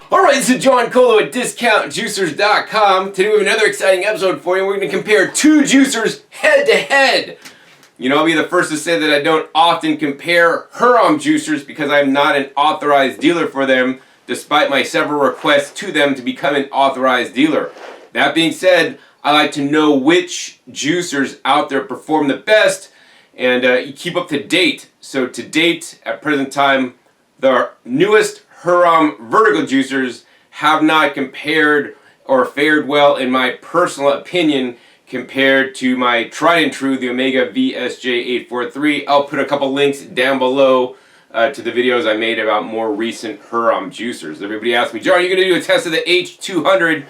Alright, this is John Colo at DiscountJuicers.com. Today we have another exciting episode for you. We're going to compare two juicers head to head. You know, I'll be the first to say that I don't often compare Hurom juicers because I'm not an authorized dealer for them, despite my several requests to them to become an authorized dealer. That being said, I like to know which juicers out there perform the best and keep up to date. So to date, at present time, the newest Hurom vertical juicers have not compared or fared well, in my personal opinion, compared to my tried and true, the Omega VSJ843. I'll put a couple links down below to the videos I made about more recent Hurom juicers. Everybody asked me, John, are you going to do a test of the H200?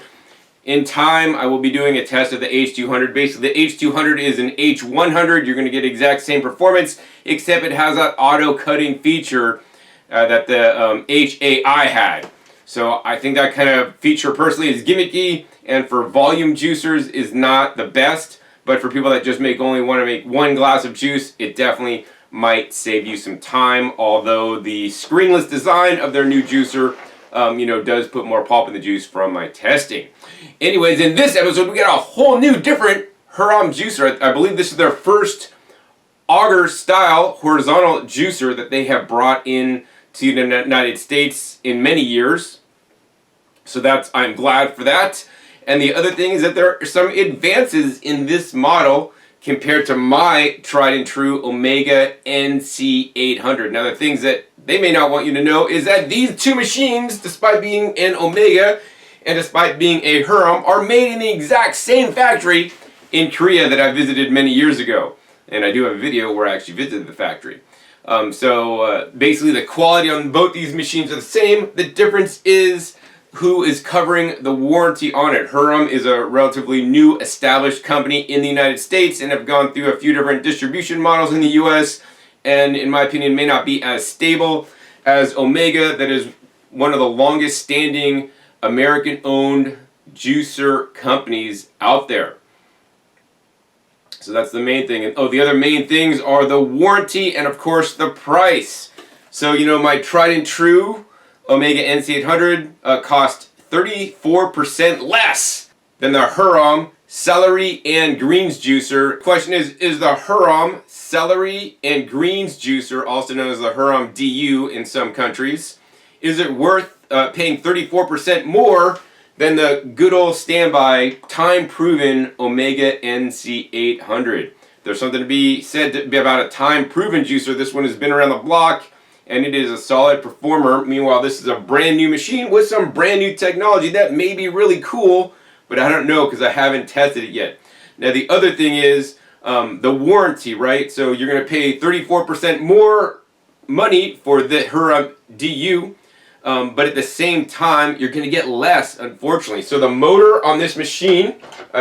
In time, I will be doing a test of the H200. Basically, the H200 is an H100. You're going to get exact same performance, except it has that auto-cutting feature that the HAI had. So I think that kind of feature personally is gimmicky, and for volume juicers is not the best, but for people that just only want to make one glass of juice, it definitely might save you some time, although the screenless design of their new juicer does put more pulp in the juice from my testing. Anyways, in this episode, we got a whole new different Hurom juicer. I believe this is their first auger style horizontal juicer that they have brought in to the United States in many years. So I'm glad for that. And the other thing is that there are some advances in this model compared to my tried and true Omega NC800. Now, the things that they may not want you to know is that these two machines, despite being an Omega and despite being a Hurom, are made in the exact same factory in Korea that I visited many years ago. And I do have a video where I actually visited the factory. Basically the quality on both these machines are the same. The difference is who is covering the warranty on it. Hurom is a relatively new established company in the United States and have gone through a few different distribution models in the US, and in my opinion may not be as stable as Omega, that is one of the longest standing American owned juicer companies out there. So that's the main thing. And the other main things are the warranty and of course the price. So my tried and true Omega NC800 cost 34% less than the Hurom Celery and Greens Juicer. Question is the Hurom Celery and Greens Juicer, also known as the Hurom DU in some countries, is it worth paying 34% more than the good old standby, time-proven Omega NC800? There's something to be said about a time-proven juicer. This one has been around the block, and it is a solid performer. Meanwhile, this is a brand new machine with some brand new technology that may be really cool, but I don't know because I haven't tested it yet. Now, the other thing is the warranty, right? So you're going to pay 34% more money for the Hurom DU, but at the same time, you're going to get less, unfortunately. So the motor on this machine,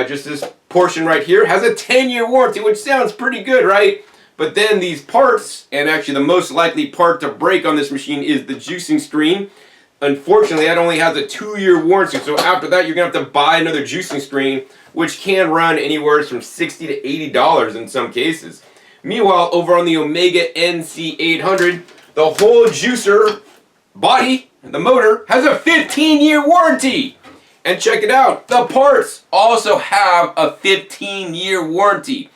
just this portion right here, has a 10-year warranty, which sounds pretty good, right? But then these parts, and actually the most likely part to break on this machine is the juicing screen. Unfortunately, that only has a 2-year warranty, so after that you're going to have to buy another juicing screen, which can run anywhere from $60 to $80 in some cases. Meanwhile, over on the Omega NC800, the whole juicer body, the motor, has a 15-year warranty. And check it out, the parts also have a 15-year warranty.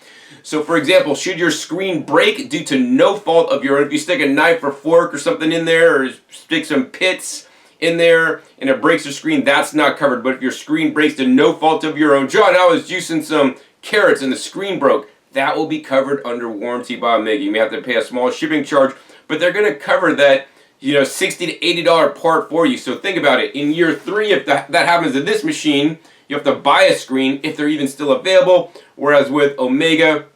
So for example, should your screen break due to no fault of your own, if you stick a knife or fork or something in there, or stick some pits in there and it breaks the screen, that's not covered. But if your screen breaks to no fault of your own, John, I was juicing some carrots and the screen broke, that will be covered under warranty by Omega. You may have to pay a small shipping charge, but they're going to cover that $60 to $80 part for you. So think about it. In year 3, if that happens to this machine, you have to buy a screen if they're even still available. Whereas with Omega,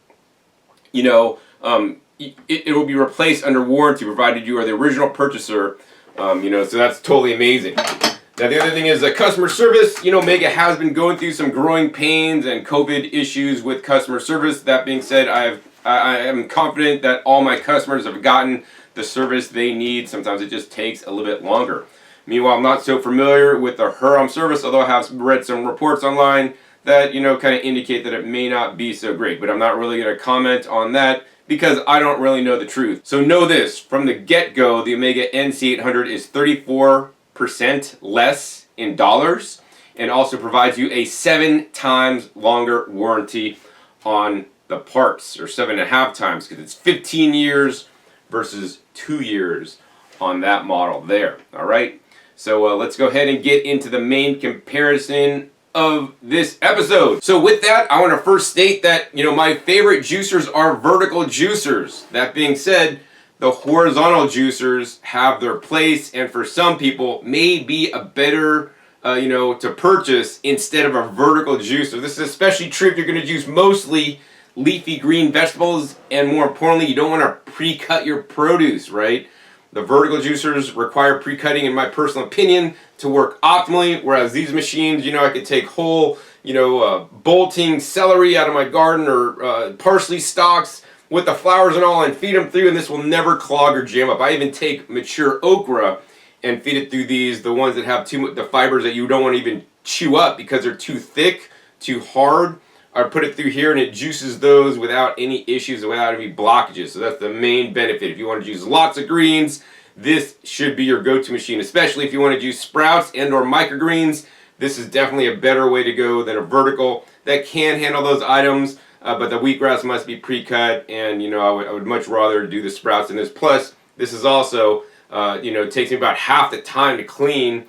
it will be replaced under warranty provided you are the original purchaser. So that's totally amazing. Now the other thing is customer service. Omega has been going through some growing pains and COVID issues with customer service. That being said, I am confident that all my customers have gotten the service they need. Sometimes it just takes a little bit longer. Meanwhile, I'm not so familiar with the Hurom service, although I have read some reports online that, kind of indicate that it may not be so great. But I'm not really going to comment on that because I don't really know the truth. So know this, from the get-go, the Omega NC800 is 34% 50% less in dollars, and also provides you a 7 times longer warranty on the parts, or 7.5 times, because it's 15 years versus 2 years on that model there. All right, so let's go ahead and get into the main comparison of this episode. So with that, I want to first state that, my favorite juicers are vertical juicers. That being said, the horizontal juicers have their place, and for some people may be a better to purchase instead of a vertical juicer. This is especially true if you're going to juice mostly leafy green vegetables, and more importantly, you don't want to pre-cut your produce, right? The vertical juicers require pre-cutting, in my personal opinion, to work optimally, whereas these machines, I could take whole, bolting celery out of my garden, or parsley stalks with the flowers and all, and feed them through, and this will never clog or jam up. I even take mature okra and feed it through these, the ones that have the fibers that you don't want to even chew up because they're too thick, too hard. I put it through here and it juices those without any issues, without any blockages. So that's the main benefit. If you want to juice lots of greens, this should be your go-to machine, especially if you want to juice sprouts and or microgreens. This is definitely a better way to go than a vertical that can handle those items, but the wheatgrass must be pre-cut, and I would much rather do the sprouts in this. Plus, this is also, it takes me about half the time to clean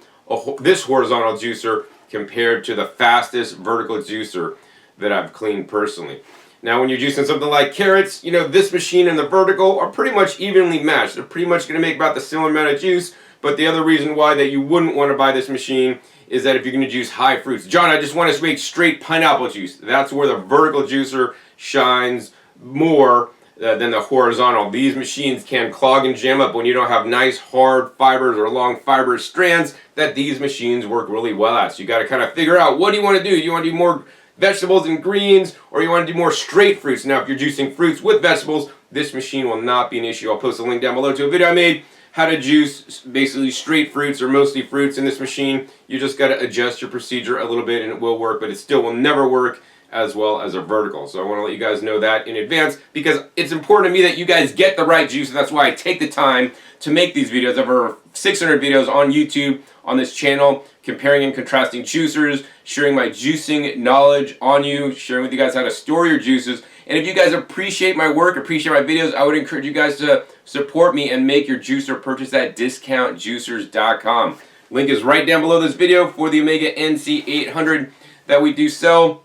this horizontal juicer compared to the fastest vertical juicer that I've cleaned personally. Now, when you're juicing something like carrots, this machine and the vertical are pretty much evenly matched. They're pretty much going to make about the similar amount of juice, but the other reason why that you wouldn't want to buy this machine is that if you're going to juice high fruits. John, I just want to make straight pineapple juice. That's where the vertical juicer shines more than the horizontal. These machines can clog and jam up when you don't have nice hard fibers or long fibrous strands that these machines work really well at. So you got to kind of figure out, what do you want to do? Do you want to do more vegetables and greens, or you want to do more straight fruits? Now, if you're juicing fruits with vegetables, this machine will not be an issue. I'll post a link down below to a video I made, how to juice basically straight fruits or mostly fruits in this machine. You just got to adjust your procedure a little bit and it will work, but it still will never work as well as a vertical. So I want to let you guys know that in advance, because it's important to me that you guys get the right juice, and that's why I take the time to make these videos. I have over 600 videos on YouTube on this channel, comparing and contrasting juicers, sharing my juicing knowledge on you, sharing with you guys how to store your juices. And if you guys appreciate my work, appreciate my videos, I would encourage you guys to support me and make your juicer purchase at discountjuicers.com. Link is right down below this video for the Omega NC800 that we do sell.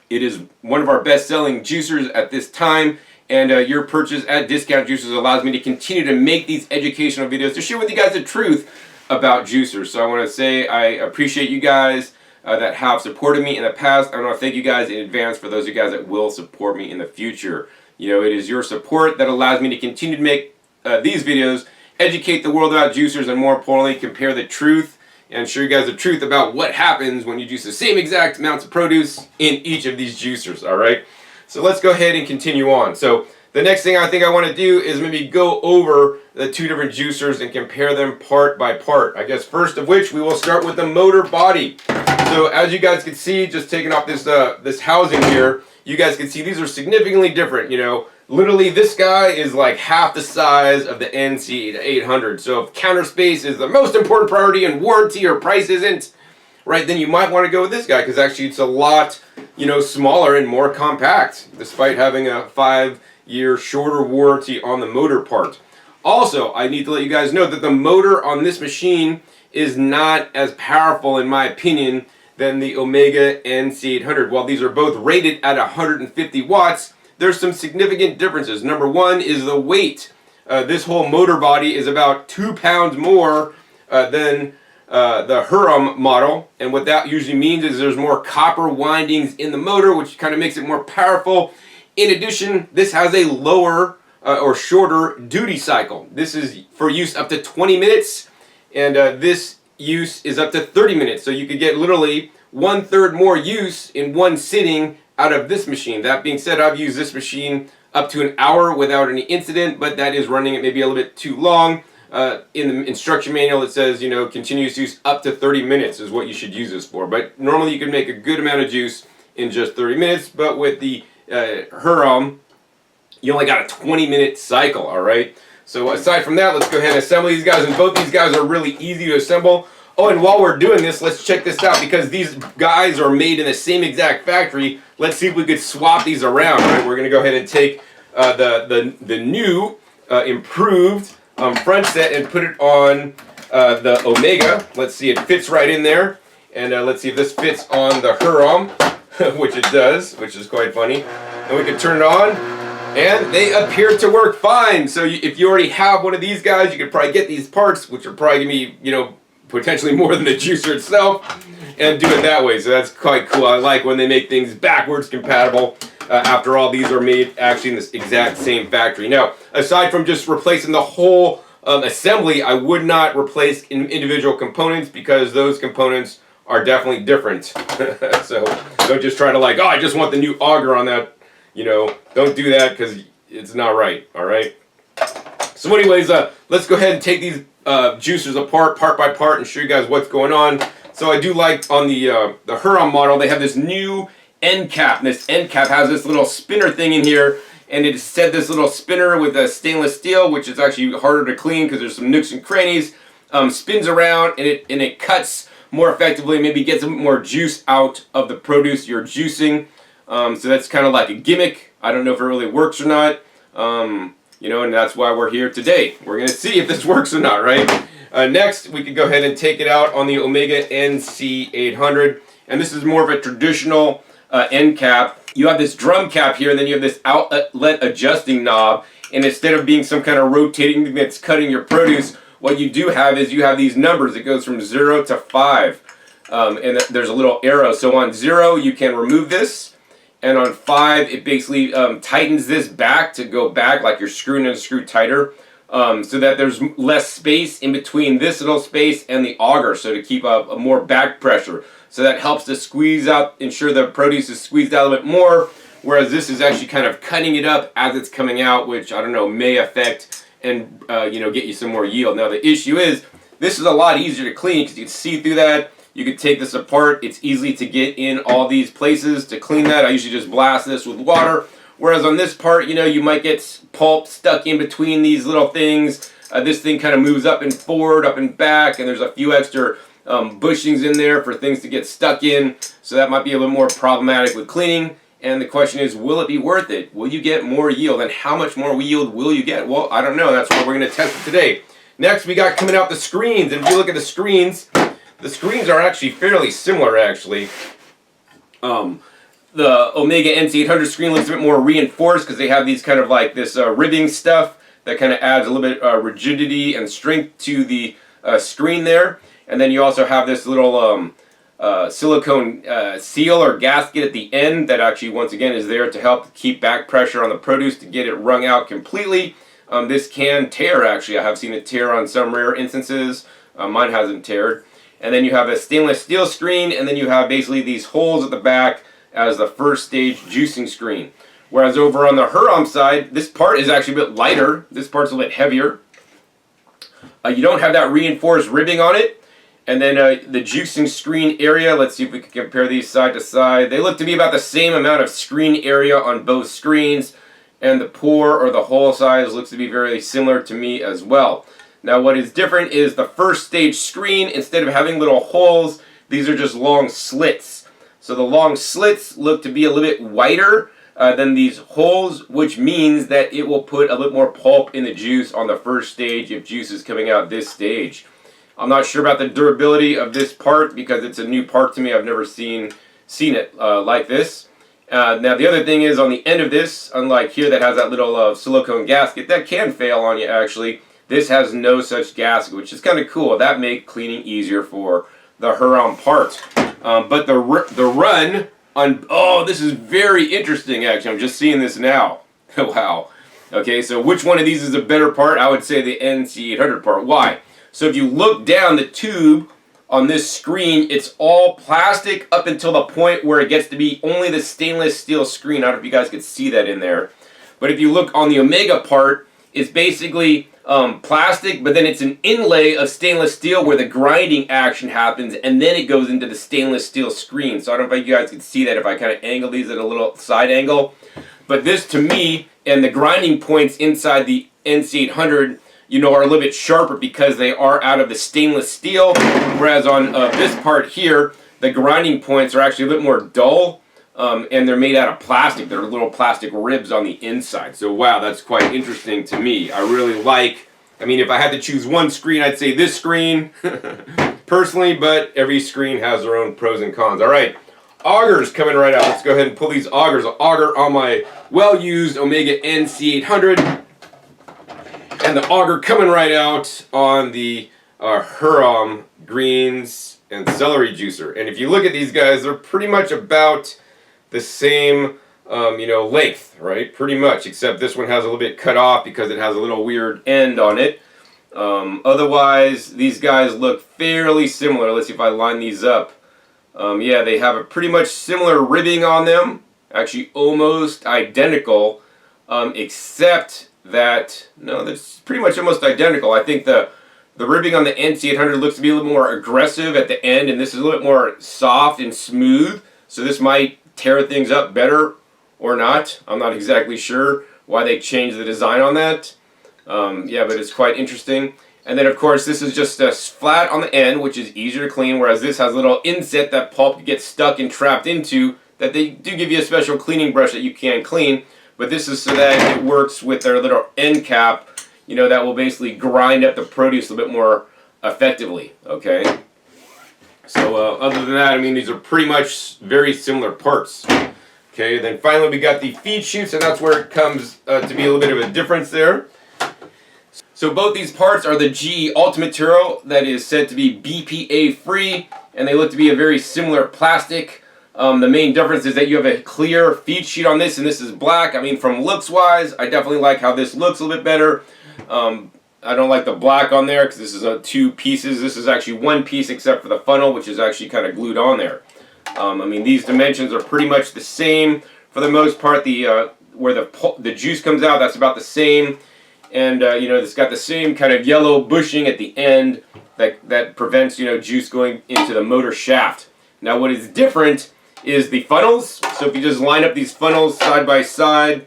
It is one of our best-selling juicers at this time, and your purchase at Discount Juicers allows me to continue to make these educational videos to share with you guys the truth about juicers. So I want to say I appreciate you guys that have supported me in the past. I want to thank you guys in advance for those of you guys that will support me in the future. It is your support that allows me to continue to make these videos, educate the world about juicers, and more importantly, compare the truth and show you guys the truth about what happens when you juice the same exact amounts of produce in each of these juicers, all right? So let's go ahead and continue on. So the next thing I think I want to do is maybe go over the two different juicers and compare them part by part. I guess first of which we will start with the motor body. So as you guys can see, just taking off this this housing here, you guys can see these are significantly different. Literally this guy is like half the size of the NC800. So if counter space is the most important priority and warranty or price isn't, right, then you might want to go with this guy, because actually it's a lot, smaller and more compact, despite having a 5-year shorter warranty on the motor part. Also, I need to let you guys know that the motor on this machine is not as powerful, in my opinion, than the Omega NC800. While these are both rated at 150 watts, there's some significant differences. Number one is the weight. This whole motor body is about 2 pounds more than the Hurom model, and what that usually means is there's more copper windings in the motor, which kind of makes it more powerful. In addition, this has a lower or shorter duty cycle. This is for use up to 20 minutes, and this use is up to 30 minutes. So you could get literally 1/3 more use in one sitting out of this machine. That being said, I've used this machine up to an hour without any incident, but that is running it maybe a little bit too long. In the instruction manual it says, continuous use up to 30 minutes is what you should use this for. But normally you can make a good amount of juice in just 30 minutes, but with the Hurom, you only got a 20-minute cycle, all right? So aside from that, let's go ahead and assemble these guys, and both these guys are really easy to assemble. Oh, and while we're doing this, let's check this out, because these guys are made in the same exact factory. Let's see if we could swap these around, right? We're going to go ahead and take the new improved front set and put it on the Omega. Let's see, it fits right in there. And let's see if this fits on the Hurom, which it does, which is quite funny. And we can turn it on, and they appear to work fine. So if you already have one of these guys, you could probably get these parts, which are probably going to be, you know, potentially more than the juicer itself, and do it that way. So that's quite cool. I like when they make things backwards compatible. After all, these are made actually in this exact same factory. Now, aside from just replacing the whole assembly, I would not replace individual components, because those components are definitely different. So don't just try to like, oh, I just want the new auger on that. You know, don't do that, because it's not right. All right. So anyways, let's go ahead and take these juicers apart, part by part, and show you guys what's going on. So I do like on the Hurom model, they have this new end cap. And this end cap has this little spinner thing in here, and it set this little spinner with a stainless steel, which is actually harder to clean because there's some nooks and crannies. Spins around, and it cuts more effectively, maybe gets a bit more juice out of the produce you're juicing. So that's kind of like a gimmick. I don't know if it really works or not. You know, and that's why we're here today. We're going to see if this works or not, right? Next, we could go ahead and take it out on the Omega NC800. And this is more of a traditional end cap. You have this drum cap here, and then you have this outlet adjusting knob. And instead of being some kind of rotating thing that's cutting your produce, what you do have is you have these numbers. It goes from 0 to 5. And there's a little arrow. So on 0, you can remove this. And on 5, it basically tightens this back to go back, like you're screwing in a screw tighter, so that there's less space in between this little space and the auger, so to keep a more back pressure. So that helps to squeeze out, ensure the produce is squeezed out a little bit more, whereas this is actually kind of cutting it up as it's coming out, which, I don't know, may affect and you know, get you some more yield. Now the issue is, this is a lot easier to clean because you can see through that. You could take this apart. It's easy to get in all these places to clean that. I usually just blast this with water. Whereas on this part, you know, you might get pulp stuck in between these little things. This thing kind of moves up and forward, up and back, and there's a few extra bushings in there for things to get stuck in. So that might be a little more problematic with cleaning. And the question is, will it be worth it? Will you get more yield? And how much more yield will you get? Well, I don't know. That's what we're going to test it today. Next, we got coming out the screens. And if you look at the screens are actually fairly similar, actually. The Omega NC800 screen looks a bit more reinforced because they have these kind of like this ribbing stuff that kind of adds a little bit rigidity and strength to the screen there. And then you also have this little silicone seal or gasket at the end that actually, once again, is there to help keep back pressure on the produce to get it wrung out completely. This can tear, actually. I have seen it tear on some rare instances. Mine hasn't teared. And then you have a stainless steel screen, and then you have basically these holes at the back as the first stage juicing screen. Whereas over on the Hurom side, this part is actually a bit lighter. This part's a bit heavier. You don't have that reinforced ribbing on it. And then the juicing screen area, let's see if we can compare these side to side. They look to be about the same amount of screen area on both screens. And the pore or the hole size looks to be very similar to me as well. Now what is different is the first stage screen, instead of having little holes, these are just long slits. So the long slits look to be a little bit wider than these holes, which means that it will put a little more pulp in the juice on the first stage if juice is coming out this stage. I'm not sure about the durability of this part because it's a new part to me. I've never seen it like this. Now the other thing is on the end of this, unlike here that has that little silicone gasket, that can fail on you actually. This has no such gasket, which is kind of cool. That makes cleaning easier for the Hurom part. But the run on, oh, this is very interesting actually. I'm just seeing this now. Wow. Okay, so which one of these is a better part? I would say the NC800 part. Why? So if you look down the tube on this screen, it's all plastic up until the point where it gets to be only the stainless steel screen. I don't know if you guys could see that in there. But if you look on the Omega part, it's basically plastic, but then it's an inlay of stainless steel where the grinding action happens, and then it goes into the stainless steel screen. So I don't know if you guys can see that if I kind of angle these at a little side angle. But this, to me, and the grinding points inside the NC800, you know, are a little bit sharper because they are out of the stainless steel, whereas on this part here, the grinding points are actually a bit more dull, and they're made out of plastic. They're little plastic ribs on the inside. So wow, that's quite interesting to me. I really like, I mean, if I had to choose one screen, I'd say this screen, personally, but every screen has their own pros and cons. All right, augers coming right out. Let's go ahead and pull these augers. An auger on my well-used Omega NC800. And the auger coming right out on the Hurom Greens and Celery Juicer. And if you look at these guys, they're pretty much about the same, you know, length, right? Pretty much, except this one has a little bit cut off because it has a little weird end on it. Otherwise, these guys look fairly similar. Let's see if I line these up. Yeah, they have a pretty much similar ribbing on them. Actually, almost identical, except that, no, that's pretty much almost identical. I think the ribbing on the NC800 looks to be a little more aggressive at the end, and this is a little bit more soft and smooth, so this might tear things up better or not. I'm not exactly sure why they changed the design on that. Yeah, but it's quite interesting. And then, of course, this is just flat on the end, which is easier to clean, whereas this has a little inset that pulp gets stuck and trapped into, that they do give you a special cleaning brush that you can clean. But this is so that it works with their little end cap, you know, that will basically grind up the produce a little bit more effectively, okay? So other than that, I mean, these are pretty much very similar parts. Okay, then finally we got the feed chutes, and that's where it comes to be a little bit of a difference there. So both these parts are the GE Ultimate material that is said to be BPA free, and they look to be a very similar plastic. The main difference is that you have a clear feed sheet on this, and this is black. I mean, from looks wise, I definitely like how this looks a little bit better. I don't like the black on there because this is two pieces. This is actually one piece except for the funnel, which is actually kind of glued on there. I mean, these dimensions are pretty much the same for the most part. Where the juice comes out, that's about the same. And you know, it's got the same kind of yellow bushing at the end that prevents, you know, juice going into the motor shaft. Now, what is different is the funnels. So if you just line up these funnels side by side,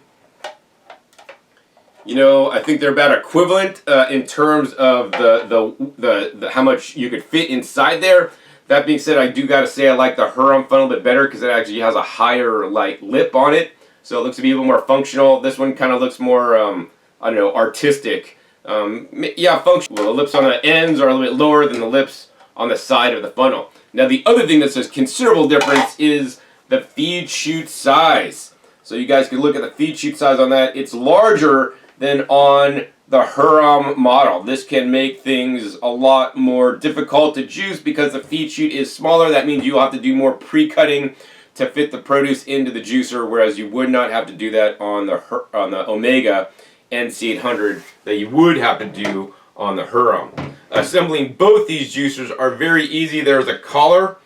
you know, I think they're about equivalent in terms of the how much you could fit inside there. That being said, I do got to say I like the Hurom funnel a bit better because it actually has a higher like lip on it, so it looks to be a little more functional. This one kind of looks more I don't know, artistic. Yeah, functional. Well, the lips on the ends are a little bit lower than the lips on the side of the funnel. Now, the other thing that's a considerable difference is the feed chute size. So you guys can look at the feed chute size on that. It's larger than on the Hurom model. This can make things a lot more difficult to juice because the feed chute is smaller. That means you'll have to do more pre-cutting to fit the produce into the juicer, whereas you would not have to do that on the Omega NC800 that you would have to do on the Hurom. Assembling both these juicers are very easy. There's a collar,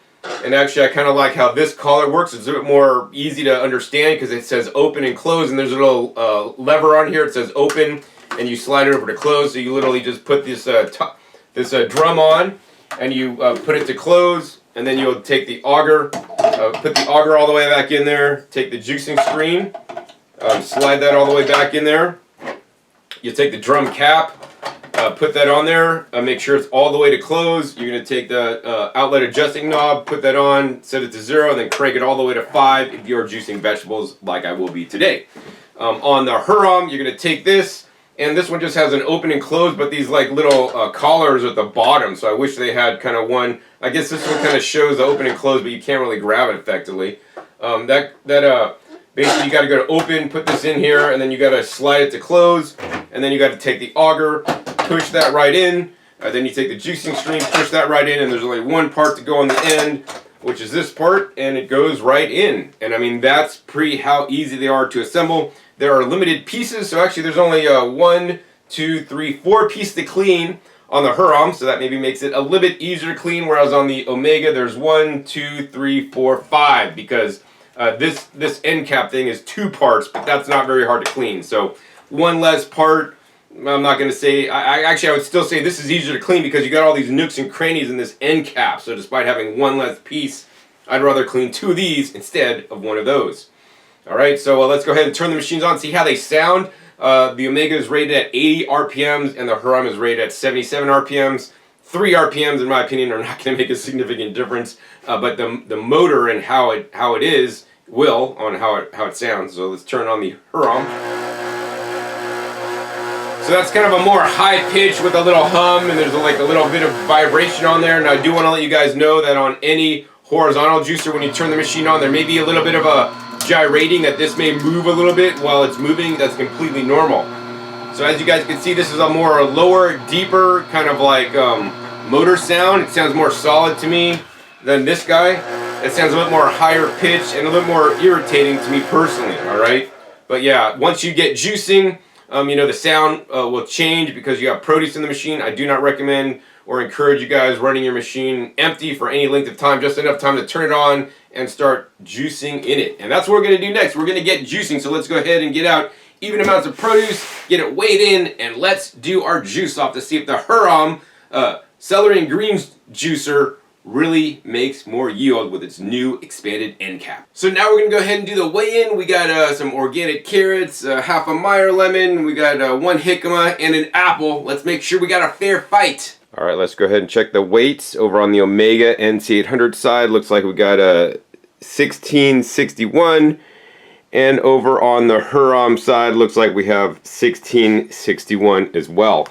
and actually I kind of like how this collar works. It's a bit more easy to understand because it says open and close, and there's a little lever on here. It says open, and you slide it over to close. So you literally just put this drum on, and you put it to close, and then you'll take the auger, put the auger all the way back in there, take the juicing screen, slide that all the way back in there. You take the drum cap, put that on there, make sure it's all the way to close. You're going to take the outlet adjusting knob, put that on, set it to 0, and then crank it all the way to 5 if you're juicing vegetables like I will be today. On the Hurom, you're going to take this, and this one just has an open and close, but these like little collars at the bottom, so I wish they had kind of one. I guess this one kind of shows the open and close, but you can't really grab it effectively. Basically, you got to go to open, put this in here, and then you got to slide it to close, and then you got to take the auger, push that right in, then you take the juicing stream, push that right in, and there's only one part to go on the end, which is this part, and it goes right in. And I mean, that's how easy they are to assemble. There are limited pieces, so actually there's only 1, 2, 3, 4 pieces to clean on the Hurom, so that maybe makes it a little bit easier to clean, whereas on the Omega there's 1, 2, 3, 4, 5, because this end cap thing is 2 parts, but that's not very hard to clean. So one less part, I'm not going to say, I would still say this is easier to clean because you got all these nooks and crannies in this end cap. So despite having one less piece, I'd rather clean 2 of these instead of 1 of those. All right, so let's go ahead and turn the machines on, see how they sound. The Omega is rated at 80 RPMs and the Hurom is rated at 77 RPMs. 3 RPMs, in my opinion, are not going to make a significant difference, but the motor and how it is will on how it sounds. So let's turn on the Hurom. So that's kind of a more high pitch with a little hum, and there's like a little bit of vibration on there. And I do want to let you guys know that on any horizontal juicer, when you turn the machine on, there may be a little bit of a gyrating, that this may move a little bit while it's moving. That's completely normal. So as you guys can see, this is a more lower, deeper kind of like motor sound. It sounds more solid to me than this guy. It sounds a little more higher pitch and a little more irritating to me personally, alright? But yeah, once you get juicing, you know, the sound will change because you have produce in the machine. I do not recommend or encourage you guys running your machine empty for any length of time, just enough time to turn it on and start juicing in it. And that's what we're going to do next. We're going to get juicing, so let's go ahead and get out even amounts of produce, get it weighed in, and let's do our juice off to see if the Hurom Celery Greens Juicer really makes more yield with its new expanded end cap. So now we're going to go ahead and do the weigh-in. We got some organic carrots, half a Meyer lemon, we got 1 jicama, and an apple. Let's make sure we got a fair fight. All right, let's go ahead and check the weights. Over on the Omega NC800 side, looks like we got a 1661, and over on the Hurom side, looks like we have 1661 as well.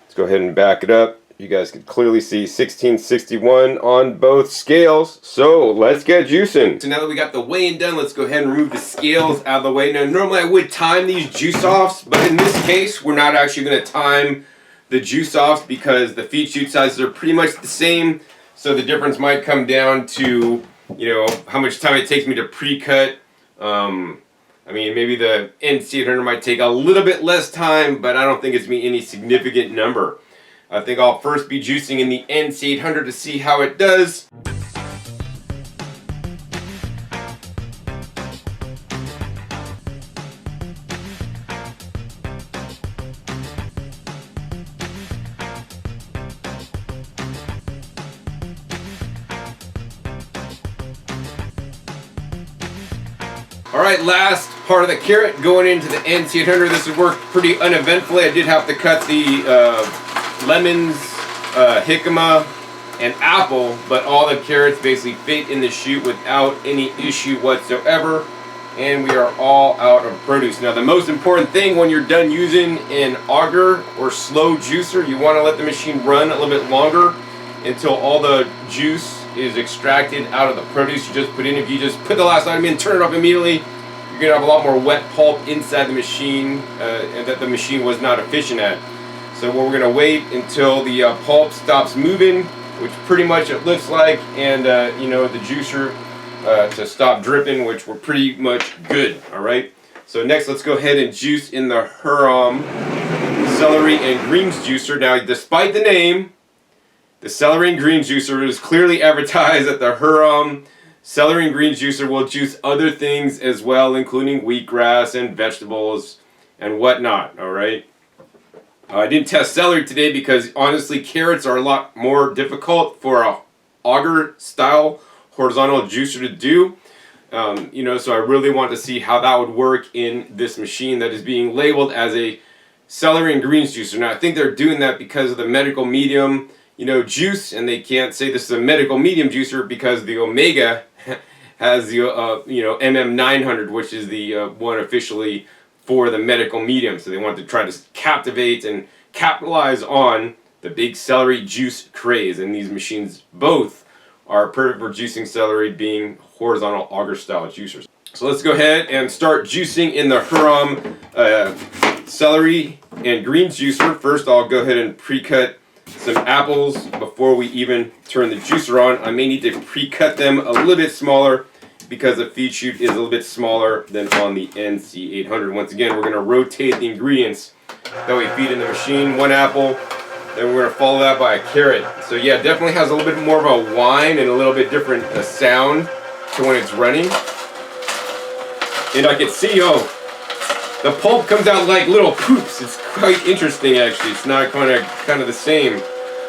Let's go ahead and back it up. You guys can clearly see 1661 on both scales. So let's get juicing. So now that we got the weighing done, let's go ahead and remove the scales out of the way. Now normally I would time these juice offs, but in this case we're not actually going to time the juice offs because the feed chute sizes are pretty much the same. So the difference might come down to, you know, how much time it takes me to pre-cut. I mean, maybe the NC800 might take a little bit less time, but I don't think it's me any significant number. I think I'll first be juicing in the NC800 to see how it does. Alright, last part of the carrot going into the NC800. This has worked pretty uneventfully. I did have to cut the lemons, jicama, and apple, but all the carrots basically fit in the chute without any issue whatsoever, and we are all out of produce. Now the most important thing when you're done using an auger or slow juicer, you want to let the machine run a little bit longer until all the juice is extracted out of the produce you just put in. If you just put the last item in, turn it off immediately, you're going to have a lot more wet pulp inside the machine and that the machine was not efficient at. So we're going to wait until the pulp stops moving, which pretty much it looks like, and you know, the juicer to stop dripping, which we're pretty much good. Alright, so next let's go ahead and juice in the Hurom Celery and Greens Juicer. Now despite the name, the Celery and Greens Juicer is clearly advertised that the Hurom Celery and Greens Juicer will juice other things as well, including wheatgrass and vegetables and whatnot. Alright, I didn't test celery today because honestly carrots are a lot more difficult for a auger style horizontal juicer to do. You know, so I really want to see how that would work in this machine that is being labeled as a celery and greens juicer. Now I think they're doing that because of the medical medium, you know, juice, and they can't say this is a medical medium juicer because the Omega has the you know, MM900, which is the one officially for the medical medium. So they want to try to captivate and capitalize on the big celery juice craze, and these machines both are perfect for juicing celery, being horizontal auger style juicers. So let's go ahead and start juicing in the Hurom Celery and Greens Juicer. First I'll go ahead and pre-cut some apples before we even turn the juicer on. I may need to pre-cut them a little bit smaller because the feed chute is a little bit smaller than on the NC800. Once again, we're going to rotate the ingredients that we feed in the machine. 1 apple, then we're going to follow that by a carrot. So yeah, it definitely has a little bit more of a whine and a little bit different sound to when it's running. And I can see, oh, the pulp comes out like little poops. It's quite interesting actually. It's not kind of the same.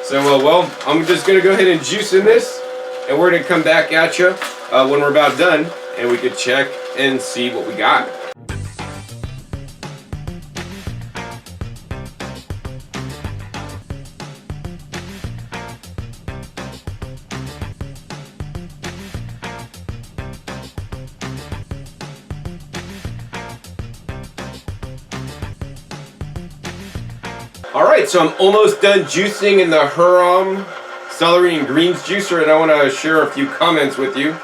So well, I'm just going to go ahead and juice in this, and we're going to come back at you when we're about done, and we can check and see what we got. Alright, so I'm almost done juicing in the Hurom Celery and Greens Juicer, and I want to share a few comments with you.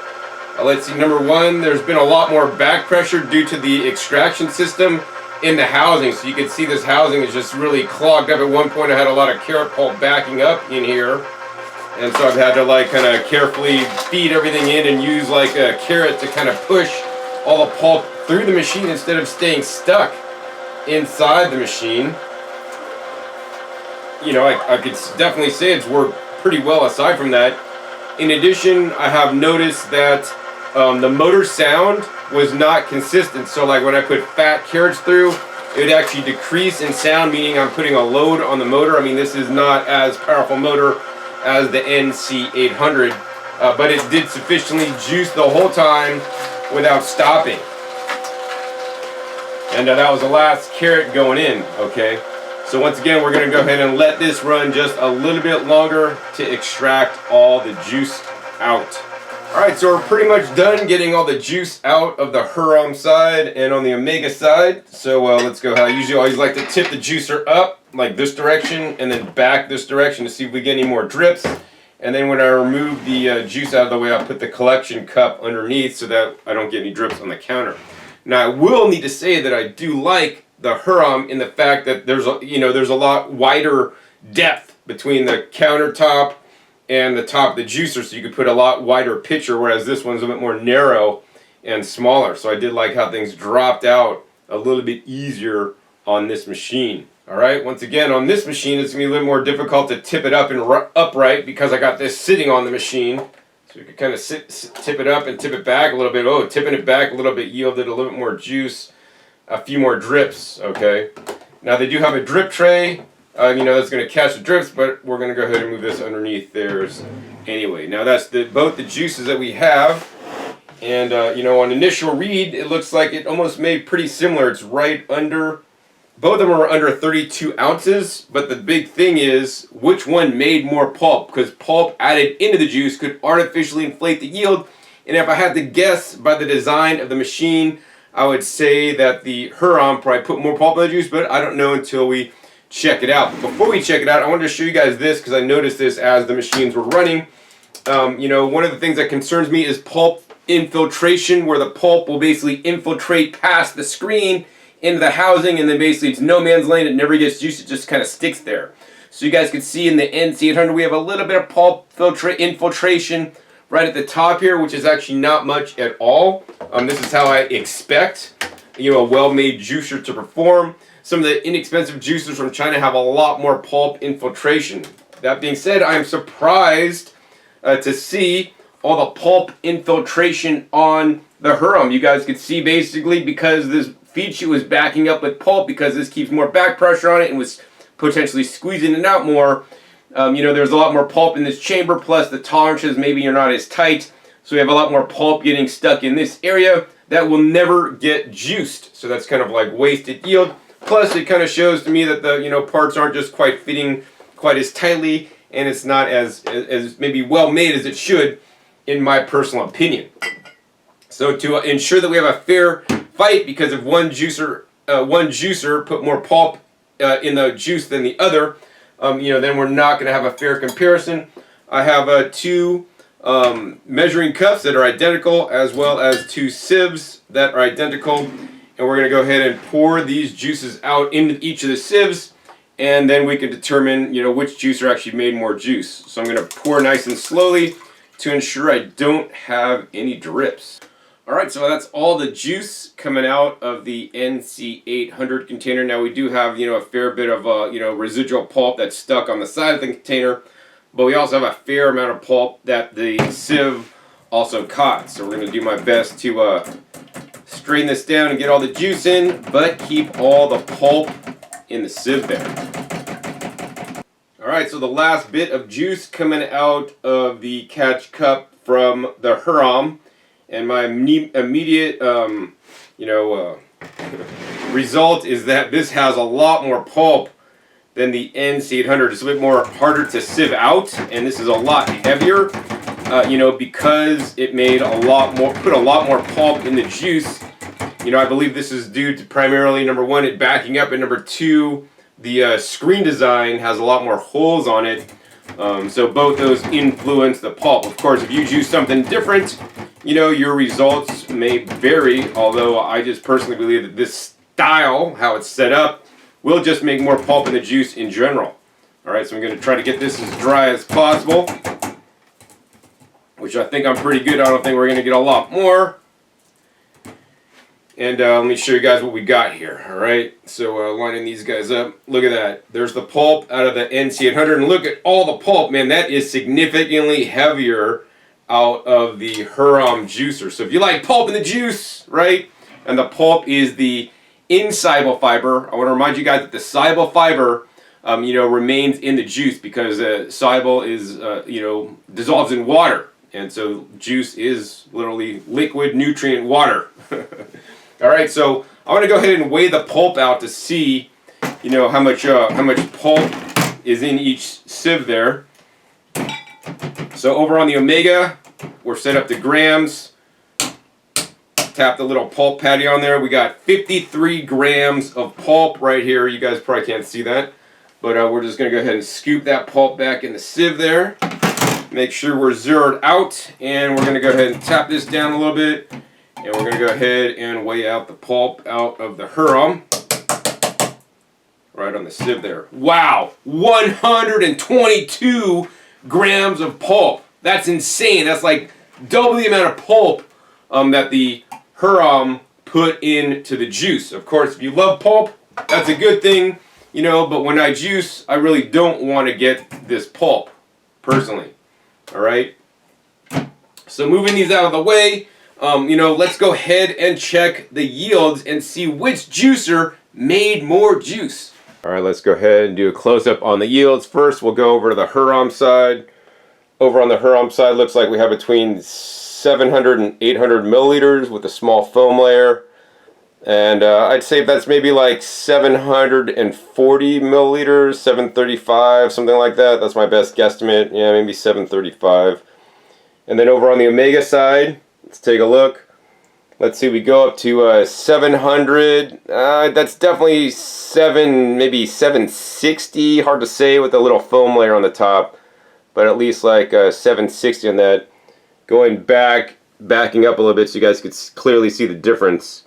Let's see, number one, there's been a lot more back pressure due to the extraction system in the housing. So you can see this housing is just really clogged up. At one point I had a lot of carrot pulp backing up in here. And so I've had to like kind of carefully feed everything in and use like a carrot to kind of push all the pulp through the machine instead of staying stuck inside the machine. You know, I could definitely say it's worked pretty well aside from that. In addition, I have noticed that the motor sound was not consistent. So like when I put fat carrots through, it would actually decrease in sound, meaning I'm putting a load on the motor. I mean, this is not as powerful motor as the NC800, but it did sufficiently juice the whole time without stopping. And that was the last carrot going in, okay? So once again, we're going to go ahead and let this run just a little bit longer to extract all the juice out. Alright, so we're pretty much done getting all the juice out of the Hurom side and on the Omega side. So let's go. I usually always like to tip the juicer up like this direction and then back this direction to see if we get any more drips. And then when I remove the juice out of the way, I'll put the collection cup underneath so that I don't get any drips on the counter. Now I will need to say that I do like the Hurom in the fact that there's a lot wider depth between the countertop and the top of the juicer, so you could put a lot wider pitcher, whereas this one's a bit more narrow and smaller. So I did like how things dropped out a little bit easier on this machine. Alright, once again on this machine it's going to be a little more difficult to tip it up and upright because I got this sitting on the machine. So you can kind of tip it up and tip it back a little bit. Oh, tipping it back a little bit yielded a little bit more juice, a few more drips, okay. Now they do have a drip tray. That's going to catch the drips, but we're going to go ahead and move this underneath theirs anyway. Now that's both the juices that we have, and on initial read it looks like it almost made pretty similar. It's right under, both of them are under 32 ounces, but the big thing is which one made more pulp, because pulp added into the juice could artificially inflate the yield, and if I had to guess by the design of the machine, I would say that the Hurom probably put more pulp in the juice, but I don't know until we check it out. Before we check it out, I wanted to show you guys this because I noticed this as the machines were running. One of the things that concerns me is pulp infiltration, where the pulp will basically infiltrate past the screen into the housing, and then basically it's no man's land. It never gets juiced. It just kind of sticks there. So you guys can see in the NC800 we have a little bit of pulp infiltration right at the top here, which is actually not much at all. This is how I expect a well-made juicer to perform. Some of the inexpensive juicers from China have a lot more pulp infiltration. That being said, I'm surprised to see all the pulp infiltration on the Hurom. You guys can see basically because this feed chute was backing up with pulp, because this keeps more back pressure on it and was potentially squeezing it out more. There's a lot more pulp in this chamber, plus the tolerances maybe are not as tight. So we have a lot more pulp getting stuck in this area that will never get juiced. So that's kind of like wasted yield. Plus, it kind of shows to me that the parts aren't just quite fitting quite as tightly, and it's not as maybe well made as it should, in my personal opinion. So to ensure that we have a fair fight, because if one juicer put more pulp in the juice than the other, then we're not going to have a fair comparison. I have two measuring cups that are identical, as well as two sieves that are identical. And we're going to go ahead and pour these juices out into each of the sieves, and then we can determine, which juicer actually made more juice. So I'm going to pour nice and slowly to ensure I don't have any drips. Alright, so that's all the juice coming out of the NC800 container. Now we do have, a fair bit of, residual pulp that's stuck on the side of the container, but we also have a fair amount of pulp that the sieve also caught. So we're going to do my best to strain this down and get all the juice in, but keep all the pulp in the sieve there. Alright, so the last bit of juice coming out of the catch cup from the Hurom, and my immediate result is that this has a lot more pulp than the NC800. It's a bit more harder to sieve out, and this is a lot heavier, because it made put a lot more pulp in the juice. I believe this is due to primarily, number one, it backing up, and number two, the screen design has a lot more holes on it. So both those influence the pulp. Of course, if you juice something different, you know, your results may vary, although I just personally believe that this style, how it's set up, will just make more pulp in the juice in general. Alright, so I'm going to try to get this as dry as possible, which I think I'm pretty good. I don't think we're going to get a lot more. And let me show you guys what we got here. Alright, so lining these guys up. Look at that. There's the pulp out of the NC800, and look at all the pulp. Man, that is significantly heavier out of the Hurom juicer. So if you like pulp in the juice, right, and the pulp is the insoluble fiber, I want to remind you guys that the soluble fiber, you know, remains in the juice because soluble is, you know, dissolves in water, and so juice is literally liquid nutrient water. All right, so I want to go ahead and weigh the pulp out to see, you know, how much pulp is in each sieve there. So over on the Omega, we're set up to grams. Tap the little pulp patty on there. We got 53 grams of pulp right here. You guys probably can't see that, but we're just going to go ahead and scoop that pulp back in the sieve there. Make sure we're zeroed out, and we're going to go ahead and tap this down a little bit, and we're going to go ahead and weigh out the pulp out of the Hurom. Right on the sieve there. Wow, 122 grams of pulp. That's insane. That's like double the amount of pulp that the Hurom put into the juice. Of course, if you love pulp, that's a good thing, you know, but when I juice, I really don't want to get this pulp, personally. All right? So moving these out of the way, you know, let's go ahead and check the yields and see which juicer made more juice. All right, let's go ahead and do a close-up on the yields. First, we'll go over to the Hurom side. Over on the Hurom side, looks like we have between 700 and 800 milliliters with a small foam layer. And I'd say that's maybe like 740 milliliters, 735, something like that. That's my best guesstimate. Yeah, maybe 735. And then over on the Omega side, let's take a look. Let's see, we go up to 700. That's definitely maybe 760. Hard to say with a little foam layer on the top, but at least like 760 on that. Going backing up a little bit so you guys could clearly see the difference.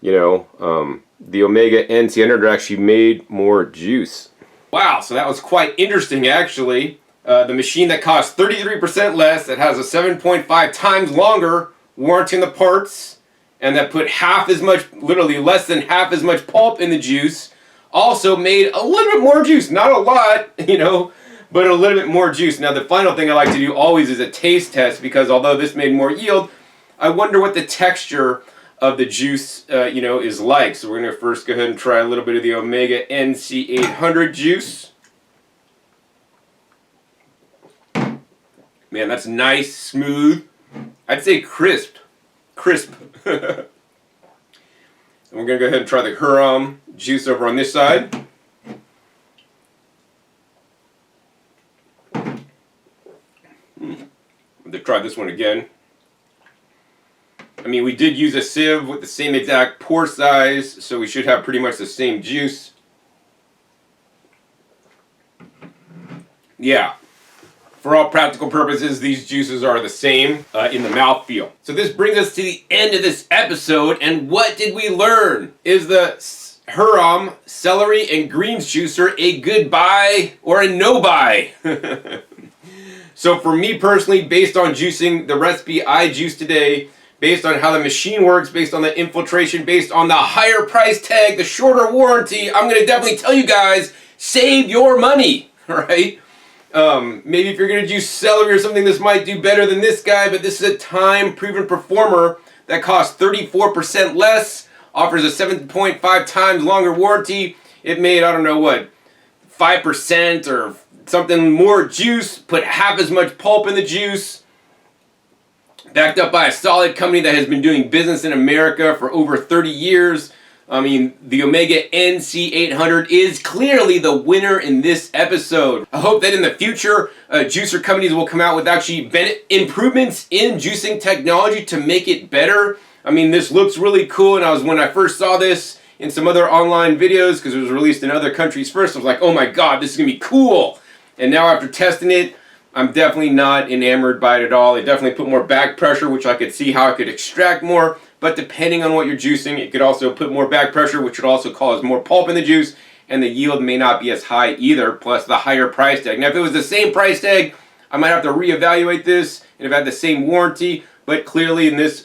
You know, the Omega NC800 actually made more juice. Wow, so that was quite interesting actually. The machine that costs 33% less, that has a 7.5 times longer warranty on the parts, and that put half as much, literally less than half as much pulp in the juice, also made a little bit more juice. Not a lot, you know, but a little bit more juice. Now the final thing I like to do always is a taste test, because although this made more yield, I wonder what the texture of the juice, you know, is like. So we're going to first go ahead and try a little bit of the Omega NC800 juice. Man, that's nice, smooth. I'd say crisp. And we're going to go ahead and try the Hurom juice over on this side. Let's try this one again. I mean, we did use a sieve with the same exact pour size, so we should have pretty much the same juice. Yeah. For all practical purposes, these juices are the same in the mouthfeel. So this brings us to the end of this episode, and what did we learn? Is the Hurom Celery and Greens Juicer a good buy or a no buy? So for me personally, based on juicing the recipe I juiced today, based on how the machine works, based on the infiltration, based on the higher price tag, the shorter warranty, I'm going to definitely tell you guys, save your money, right? Maybe if you're going to juice celery or something, this might do better than this guy, but this is a time-proven performer that costs 34% less, offers a 7.5 times longer warranty. It made, I don't know what, 5% or something more juice, put half as much pulp in the juice, backed up by a solid company that has been doing business in America for over 30 years. I mean, the Omega NC800 is clearly the winner in this episode. I hope that in the future, juicer companies will come out with actually improvements in juicing technology to make it better. I mean, this looks really cool, and when I first saw this, in some other online videos because it was released in other countries first. I was like, oh my god, this is going to be cool. And now after testing it, I'm definitely not enamored by it at all. It definitely put more back pressure, which I could see how I could extract more. But depending on what you're juicing, it could also put more back pressure, which would also cause more pulp in the juice. And the yield may not be as high either, plus the higher price tag. Now, if it was the same price tag, I might have to reevaluate this and have had the same warranty. But clearly in this,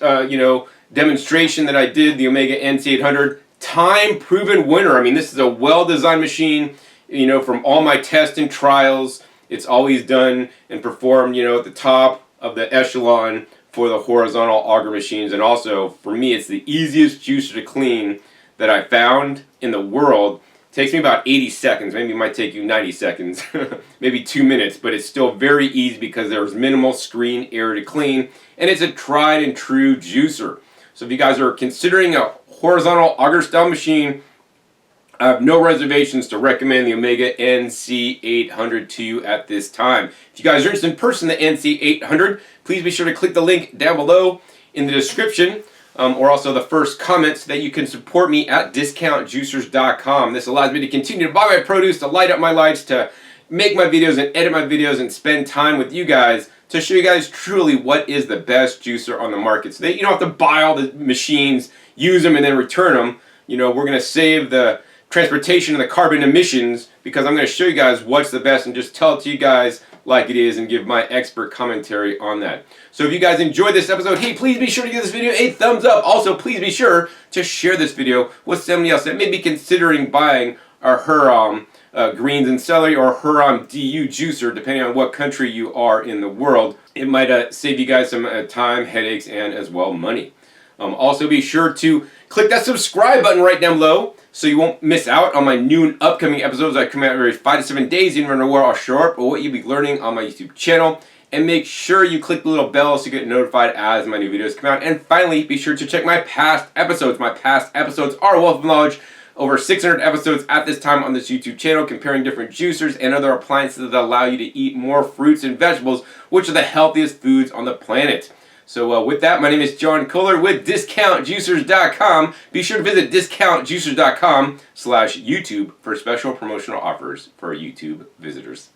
demonstration that I did, the Omega NC800, time-proven winner. I mean, this is a well-designed machine, from all my tests and trials. It's always done and performed, at the top of the echelon for the horizontal auger machines. And also, for me, it's the easiest juicer to clean that I found in the world. It takes me about 80 seconds. Maybe it might take you 90 seconds, maybe 2 minutes, but it's still very easy because there's minimal screen area to clean, and it's a tried and true juicer. So if you guys are considering a horizontal auger style machine, I have no reservations to recommend the Omega NC800 to you at this time. If you guys are interested in purchasing the NC800, please be sure to click the link down below in the description. Or also the first comment so that you can support me at discountjuicers.com. This allows me to continue to buy my produce, to light up my lights, to make my videos and edit my videos and spend time with you guys to show you guys truly what is the best juicer on the market. So that you don't have to buy all the machines, use them, and then return them. We're going to save the transportation and the carbon emissions because I'm going to show you guys what's the best and just tell it to you guys like it is and give my expert commentary on that. So if you guys enjoyed this episode, hey, please be sure to give this video a thumbs up. Also, please be sure to share this video with somebody else that may be considering buying our Hurom Greens and Celery or Hurom DU juicer, depending on what country you are in the world. It might save you guys some time, headaches, and as well money. Also, be sure to click that subscribe button right down below so you won't miss out on my new and upcoming episodes. I come out every 5 to 7 days. You never know where I'll show up or what you'll be learning on my YouTube channel. And make sure you click the little bell so you get notified as my new videos come out. And finally, be sure to check my past episodes. My past episodes are a wealth of knowledge. Over 600 episodes at this time on this YouTube channel comparing different juicers and other appliances that allow you to eat more fruits and vegetables, which are the healthiest foods on the planet. So with that, my name is John Kohler with DiscountJuicers.com. Be sure to visit DiscountJuicers.com/YouTube for special promotional offers for YouTube visitors.